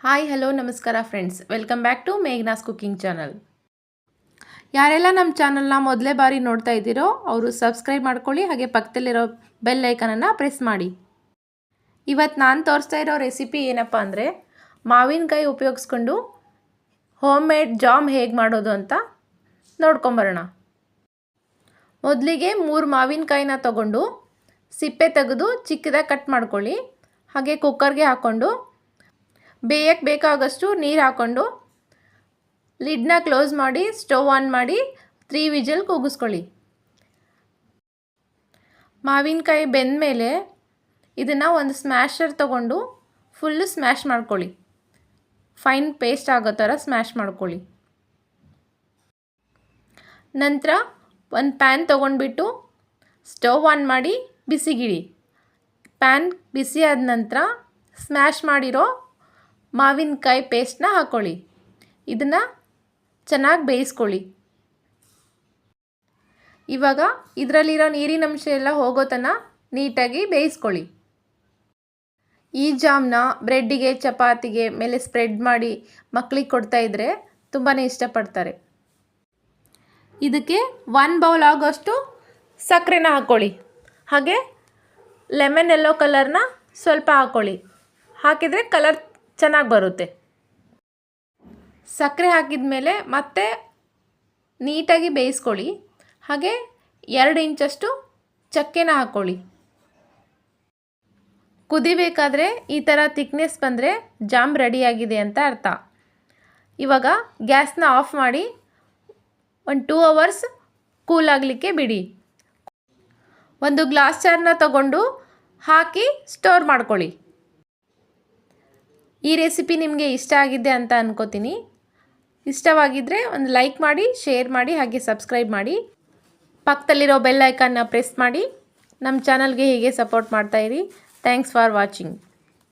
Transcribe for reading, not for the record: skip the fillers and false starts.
Hi hello ನಮಸ್ಕಾರ friends, welcome back to Meghna's cooking channel. ಯಾರೆಲ್ಲ ನಮ್ಮ ಚಾನಲ್ನ ಮೊದಲೇ ಬಾರಿ ನೋಡ್ತಾ ಇದ್ದೀರೋ ಅವರು ಸಬ್ಸ್ಕ್ರೈಬ್ ಮಾಡ್ಕೊಳ್ಳಿ, ಹಾಗೆ ಪಕ್ಕದಲ್ಲಿರೋ ಬೆಲ್ ಐಕನನ್ನು ಪ್ರೆಸ್ ಮಾಡಿ. ಇವತ್ತು ನಾನು ತೋರಿಸ್ತಾ ಇರೋ ರೆಸಿಪಿ ಏನಪ್ಪ ಅಂದರೆ ಮಾವಿನಕಾಯಿ ಉಪಯೋಗಿಸ್ಕೊಂಡು ಹೋಮ್ ಮೇಡ್ ಜಾಮ್ ಹೇಗೆ ಮಾಡೋದು ಅಂತ ನೋಡ್ಕೊಂಬರೋಣ. ಮೊದಲಿಗೆ 3 ಮಾವಿನಕಾಯಿನ ತಗೊಂಡು ಸಿಪ್ಪೆ ತೆಗೆದು ಚಿಕ್ಕದಾಗಿ ಕಟ್ ಮಾಡ್ಕೊಳ್ಳಿ. ಹಾಗೆ ಕುಕ್ಕರ್ಗೆ ಹಾಕ್ಕೊಂಡು ಬೇಯಕ್ಕೆ ಬೇಕಾಗಷ್ಟು ನೀರು ಹಾಕ್ಕೊಂಡು ಲಿಡ್ನ ಕ್ಲೋಸ್ ಮಾಡಿ ಸ್ಟವ್ ಆನ್ ಮಾಡಿ 3 ವಿಜಿಲ್ ಕೂಗಿಸ್ಕೊಳ್ಳಿ. ಮಾವಿನಕಾಯಿ ಬೆಂದ ಮೇಲೆ ಇದನ್ನು ಒಂದು ಸ್ಮ್ಯಾಶರ್ ತಗೊಂಡು ಫುಲ್ಲು ಸ್ಮ್ಯಾಶ್ ಮಾಡ್ಕೊಳ್ಳಿ. ಫೈನ್ ಪೇಸ್ಟ್ ಆಗೋ ಥರ ಸ್ಮ್ಯಾಶ್ ಮಾಡ್ಕೊಳ್ಳಿ. ನಂತರ ಒಂದು ಪ್ಯಾನ್ ತೊಗೊಂಡ್ಬಿಟ್ಟು ಸ್ಟವ್ ಆನ್ ಮಾಡಿ ಬಿಸಿಗಿಡಿ. ಪ್ಯಾನ್ ಬಿಸಿ ಆದ ನಂತರ ಸ್ಮ್ಯಾಶ್ ಮಾಡಿರೋ ಮಾವಿನಕಾಯಿ ಪೇಸ್ಟ್ನ ಹಾಕ್ಕೊಳ್ಳಿ. ಇದನ್ನು ಚೆನ್ನಾಗಿ ಬೇಯಿಸ್ಕೊಳ್ಳಿ. ಇವಾಗ ಇದರಲ್ಲಿರೋ ನೀರಿನಂಶ ಎಲ್ಲ ಹೋಗೋ ತನಕ ನೀಟಾಗಿ ಬೇಯಿಸ್ಕೊಳ್ಳಿ. ಈ ಜಾಮ್ನ ಬ್ರೆಡ್ಡಿಗೆ ಚಪಾತಿಗೆ ಮೇಲೆ ಸ್ಪ್ರೆಡ್ ಮಾಡಿ ಮಕ್ಕಳಿಗೆ ಕೊಡ್ತಾಯಿದ್ರೆ ತುಂಬಾ ಇಷ್ಟಪಡ್ತಾರೆ. ಇದಕ್ಕೆ 1 ಬೌಲ್ ಆಗೋಷ್ಟು ಸಕ್ಕರೆನ ಹಾಕ್ಕೊಳ್ಳಿ. ಹಾಗೆ ಲೆಮನ್ ಯೆಲ್ಲೋ ಕಲರ್ನ ಸ್ವಲ್ಪ ಹಾಕ್ಕೊಳ್ಳಿ. ಹಾಕಿದರೆ ಕಲರ್ ಚೆನ್ನಾಗಿ ಬರುತ್ತೆ. ಸಕ್ಕರೆ ಹಾಕಿದ ಮೇಲೆ ಮತ್ತೆ ನೀಟಾಗಿ ಬೇಯಿಸ್ಕೊಳ್ಳಿ. ಹಾಗೆ 2 ಇಂಚಷ್ಟು ಚಕ್ಕೆನ ಹಾಕ್ಕೊಳ್ಳಿ. ಕುದಿಬೇಕಾದ್ರೆ ಈ ಥರ ಥಿಕ್ನೆಸ್ ಬಂದರೆ ಜಾಮ್ ರೆಡಿಯಾಗಿದೆ ಅಂತ ಅರ್ಥ. ಇವಾಗ ಗ್ಯಾಸ್ನ ಆಫ್ ಮಾಡಿ ಒಂದು 2 ಅವರ್ಸ್ ಕೂಲ್ ಆಗಲಿಕ್ಕೆ ಬಿಡಿ. ಒಂದು ಗ್ಲಾಸ್ ಜಾರ್ನ ತಗೊಂಡು ಹಾಕಿ ಸ್ಟೋರ್ ಮಾಡ್ಕೊಳ್ಳಿ. ಈ ರೆಸಿಪಿ ನಿಮಗೆ ಇಷ್ಟ ಆಗಿದೆ ಅಂತ ಅನ್ಕೋತೀನಿ. ಇಷ್ಟವಾಗಿದ್ದರೆ ಒಂದು ಲೈಕ್ ಮಾಡಿ, ಶೇರ್ ಮಾಡಿ, ಹಾಗೆ ಸಬ್ಸ್ಕ್ರೈಬ್ ಮಾಡಿ. ಪಕ್ಕದಲ್ಲಿರೋ ಬೆಲ್ ಐಕನ್ನ ಪ್ರೆಸ್ ಮಾಡಿ ನಮ್ಮ ಚಾನಲ್ಗೆ ಹೀಗೆ ಸಪೋರ್ಟ್ ಮಾಡ್ತಾಯಿರಿ. Thanks for watching.